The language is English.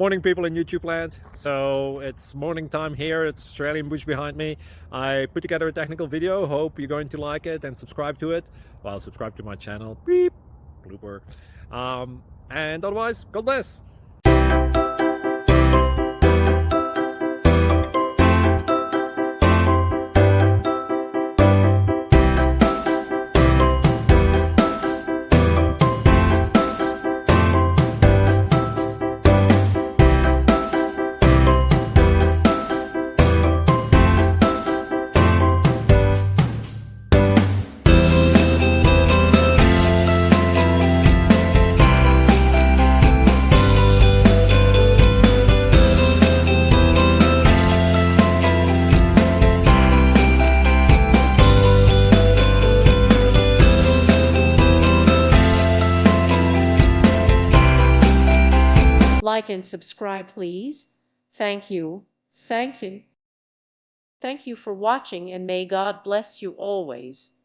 Morning, people in YouTube land. So it's morning time here. It's Australian bush behind me. I put together a technical video. Hope you're going to like it and subscribe to it. Well, subscribe to my channel. Beep, blooper. And otherwise, God bless. Like and subscribe, please. Thank you. Thank you. Thank you for watching, and may God bless you always.